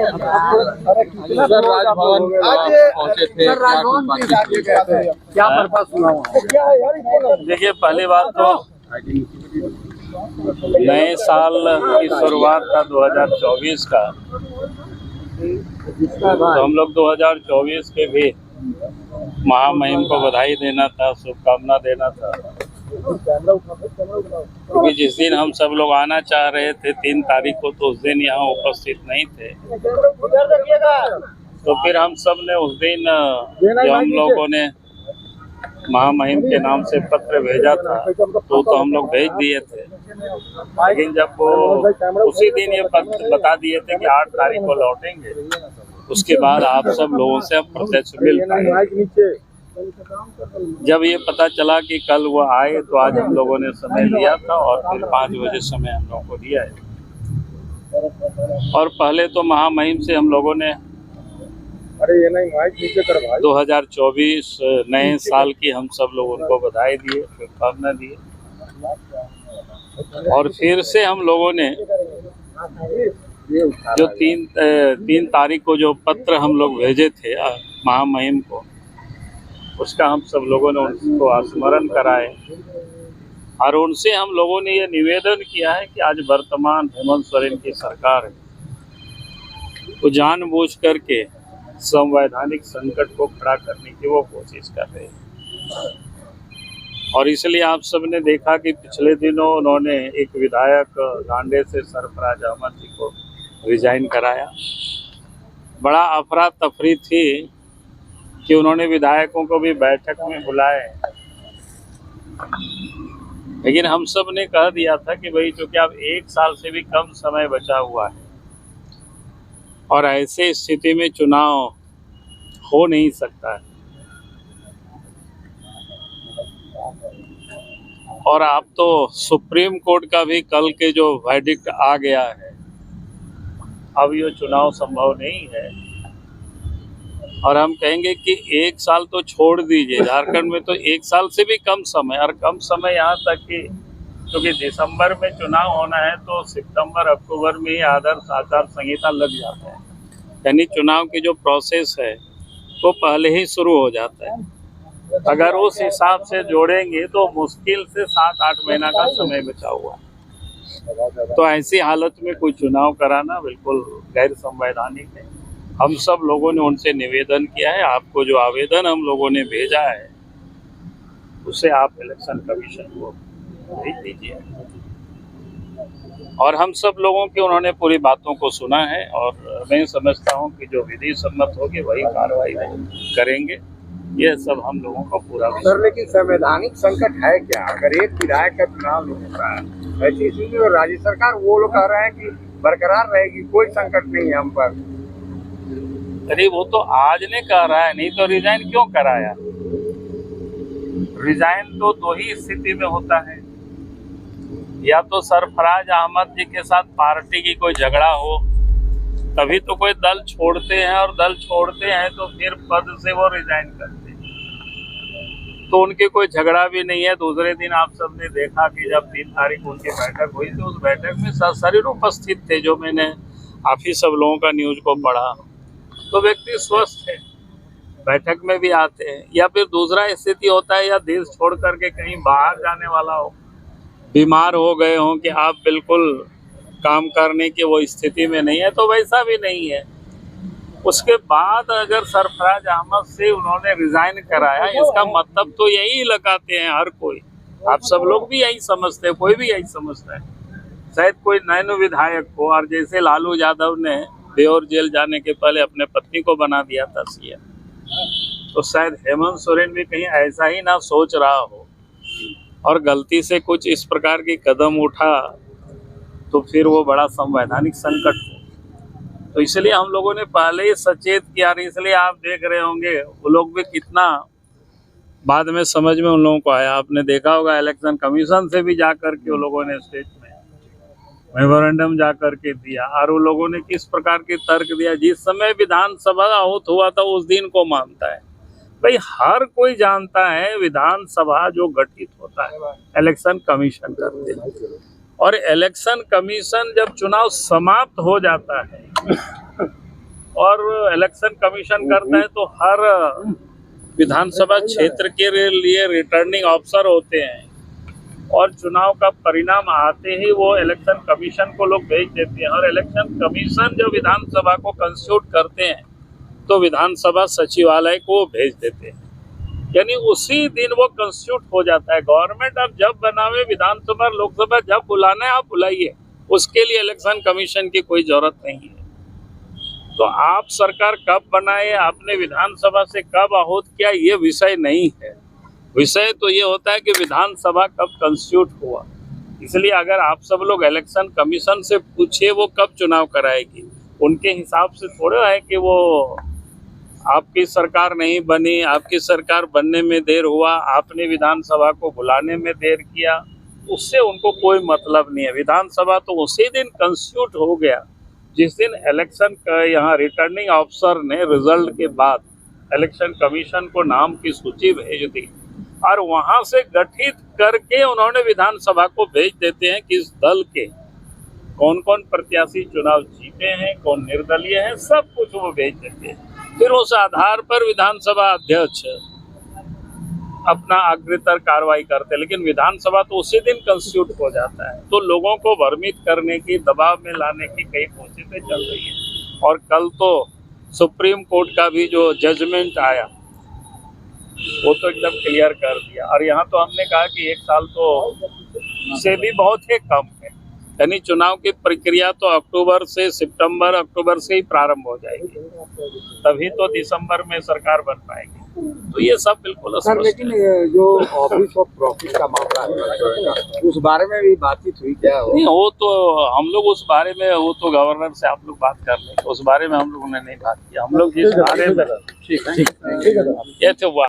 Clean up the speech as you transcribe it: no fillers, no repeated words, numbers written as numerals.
Sir Raj Bhavan पहुंचे थे, क्या पर्पस सुना? देखिए, पहली बात तो नए साल की शुरुआत का 2024 का, तो हम लोग 2024 के भी महामहिम को बधाई देना था, शुभकामना देना था, क्योंकि जिस दिन हम सब लोग आना चाह रहे थे 3 तारीख को, तो उस दिन यहाँ उपस्थित नहीं थे। तो फिर हम सब ने उस दिन जो हम लोगों ने महामहिम के नाम से पत्र भेजा था, तो हम लोग भेज दिए थे। लेकिन जब वो उसी दिन ये पत्र बता दिए थे कि 8 तारीख को लौटेंगे, उसके बाद आप सब लोगों से अब प्रत्यक्ष मिल पाएंगे। जब ये पता चला कि कल वो आए, तो आज हम लोगों ने समय लिया था और फिर 5 बजे समय हम लोगों को दिया है। और पहले तो महामहिम से हम लोगों ने 2024 नए साल की हम सब लोग उनको बधाई दिए, शुभकामना दिए। और फिर से हम लोगों ने जो 3 तारीख को जो पत्र हम लोग भेजे थे महामहिम को, उसका हम सब लोगों ने उनको स्मरण कराए। और उनसे हम लोगों ने ये निवेदन किया है कि आज वर्तमान हेमंत सोरेन की सरकार है, वो जानबूझ करके संवैधानिक संकट को खड़ा करने की वो कोशिश कर रहे हैं। और इसलिए आप सबने देखा कि पिछले दिनों उन्होंने एक विधायक गांडे से सरफराज अहमद जी को रिजाइन कराया। बड़ा अफरा तफरी थी कि उन्होंने विधायकों को भी बैठक में बुलाए, लेकिन हम सब ने कह दिया था कि भाई चूंकि अब 1 साल से भी कम समय बचा हुआ है और ऐसे स्थिति में चुनाव हो नहीं सकता है, और आप तो सुप्रीम कोर्ट का भी कल के जो वर्डिक्ट आ गया है, अब ये चुनाव संभव नहीं है। और हम कहेंगे कि 1 साल तो छोड़ दीजिए, झारखंड में तो 1 साल से भी कम समय, और कम समय यहाँ तक कि क्योंकि दिसंबर में चुनाव होना है, तो सितंबर अक्टूबर में ही आदर्श आचार संहिता लग जाता है, यानी चुनाव की जो प्रोसेस है वो पहले ही शुरू हो जाता है। अगर उस हिसाब से जोड़ेंगे तो मुश्किल से 7-8 महीना का समय बचा हुआ है। तो ऐसी हालत में कोई चुनाव कराना बिल्कुल गैर संवैधानिक है। हम सब लोगों ने उनसे निवेदन किया है, आपको जो आवेदन हम लोगों ने भेजा है उसे आप इलेक्शन कमीशन को भेज दीजिए। और हम सब लोगों की उन्होंने पूरी बातों को सुना है, और मैं समझता हूं कि जो विधि सम्मत होगी वही कार्रवाई करेंगे। ये सब हम लोगों को पूरा सर, लेकिन संवैधानिक संकट है क्या? अगर एक विधायक का चुनाव नहीं होता है ऐसी स्थिति में राज्य सरकार वो लोग कह रहे हैं कि बरकरार रहेगी, कोई संकट नहीं है हम पर। अरे वो तो आज ने कह रहा है, नहीं तो रिजाइन क्यों कराया? रिजाइन तो 2 ही स्थिति में होता है, या तो सरफराज अहमद जी के साथ पार्टी की कोई झगड़ा हो, तभी तो कोई दल छोड़ते हैं, और दल छोड़ते हैं तो फिर पद से वो रिजाइन करते हैं। तो उनके कोई झगड़ा भी नहीं है। दूसरे दिन आप सबने देखा कि जब 3 तारीख उनकी बैठक हुई थी, उस बैठक में सशरीर उपस्थित थे, जो मैंने आप ही सब लोगों का न्यूज को पढ़ा, तो व्यक्ति स्वस्थ है, बैठक में भी आते हैं। या फिर दूसरा स्थिति होता है, या देश छोड़ करके कहीं बाहर जाने वाला हो, बीमार हो गए हों कि आप बिल्कुल काम करने की वो स्थिति में नहीं है, तो वैसा भी नहीं है। उसके बाद अगर सरफराज अहमद से उन्होंने रिजाइन कराया, इसका मतलब तो यही लगाते हैं हर कोई, आप सब लोग भी यही समझते हैं, कोई भी यही समझता है। शायद कोई नैनो विधायक को, और जैसे लालू यादव ने बेओर जेल जाने के पहले अपने पत्नी को बना दिया था सीएम, तो शायद हेमंत सोरेन भी कहीं ऐसा ही ना सोच रहा हो और गलती से कुछ इस प्रकार की कदम उठा, तो फिर वो बड़ा संवैधानिक संकट हो। तो इसलिए हम लोगों ने पहले ही सचेत किया, इसलिए आप देख रहे होंगे वो लोग भी कितना बाद में समझ में उन लोगों को आया। आपने देखा होगा इलेक्शन कमीशन से भी जाकर के वो लोगों ने स्टेट में मेमोरेंडम जाकर के दिया, और वो लोगों ने किस प्रकार के तर्क दिया। जिस समय विधानसभा आहूत हुआ था उस दिन को मानता है भाई, हर कोई जानता है विधानसभा जो गठित होता है इलेक्शन कमीशन करते हैं, और इलेक्शन कमीशन जब चुनाव समाप्त हो जाता है और इलेक्शन कमीशन करता है तो हर विधानसभा क्षेत्र के लिए रिटर्निंग ऑफिसर होते हैं और चुनाव का परिणाम आते ही वो इलेक्शन कमीशन को लोग भेज देते हैं और इलेक्शन कमीशन जब विधानसभा को कंस्टिट्यूट करते हैं तो विधानसभा सचिवालय को भेज देते हैं, यानी उसी दिन वो कंस्टिट्यूट हो जाता है। गवर्नमेंट अब जब बनावे, विधानसभा लोकसभा जब बुलाना है आप बुलाइए, उसके लिए इलेक्शन कमीशन की कोई जरूरत नहीं है। तो आप सरकार कब बनाए, आपने विधानसभा से कब आहूत किया, ये विषय नहीं है। विषय तो ये होता है कि विधानसभा कब कंस्टिट्यूट हुआ। इसलिए अगर आप सब लोग इलेक्शन कमीशन से पूछिए वो कब चुनाव कराएगी, उनके हिसाब से थोड़ा है कि वो आपकी सरकार नहीं बनी, आपकी सरकार बनने में देर हुआ, आपने विधानसभा को बुलाने में देर किया, उससे उनको कोई मतलब नहीं है। विधानसभा तो उसी दिन कंस्टिट्यूट हो गया जिस दिन इलेक्शन का यहाँ रिटर्निंग ऑफिसर ने रिजल्ट के बाद इलेक्शन कमीशन को नाम की सूची भेज दी और वहां से गठित करके उन्होंने विधानसभा को भेज देते हैं कि इस दल के कौन कौन प्रत्याशी चुनाव जीते हैं, कौन निर्दलीय है, सब कुछ वो भेज देते हैं। फिर उस आधार पर विधानसभा अध्यक्ष अपना अग्रतर कार्रवाई करते हैं, लेकिन विधानसभा तो उसी दिन कंस्टिट्यूट हो जाता है। तो लोगों को भ्रमित करने की, दबाव में लाने की कई कोशिशें चल रही है। और कल तो सुप्रीम कोर्ट का भी जो जजमेंट आया वो तो एकदम क्लियर कर दिया। और यहाँ तो हमने कहा कि 1 साल तो से भी बहुत ही कम है, यानी चुनाव की प्रक्रिया तो अक्टूबर से सितंबर, अक्टूबर से ही प्रारंभ हो जाएगी, तभी तो दिसंबर में सरकार बन पाएगी। तो ये सब बिल्कुल सर, लेकिन जो ऑफिस ऑफ प्रॉफिट का मामला है उस बारे में भी बातचीत हुई क्या? नहीं, वो तो हम लोग उस बारे में, वो तो गवर्नर से आप लोग बात कर लें, उस बारे में हम लोगों ने नहीं बात किया। हम लोग जिस बारे में ठीक है। ये थे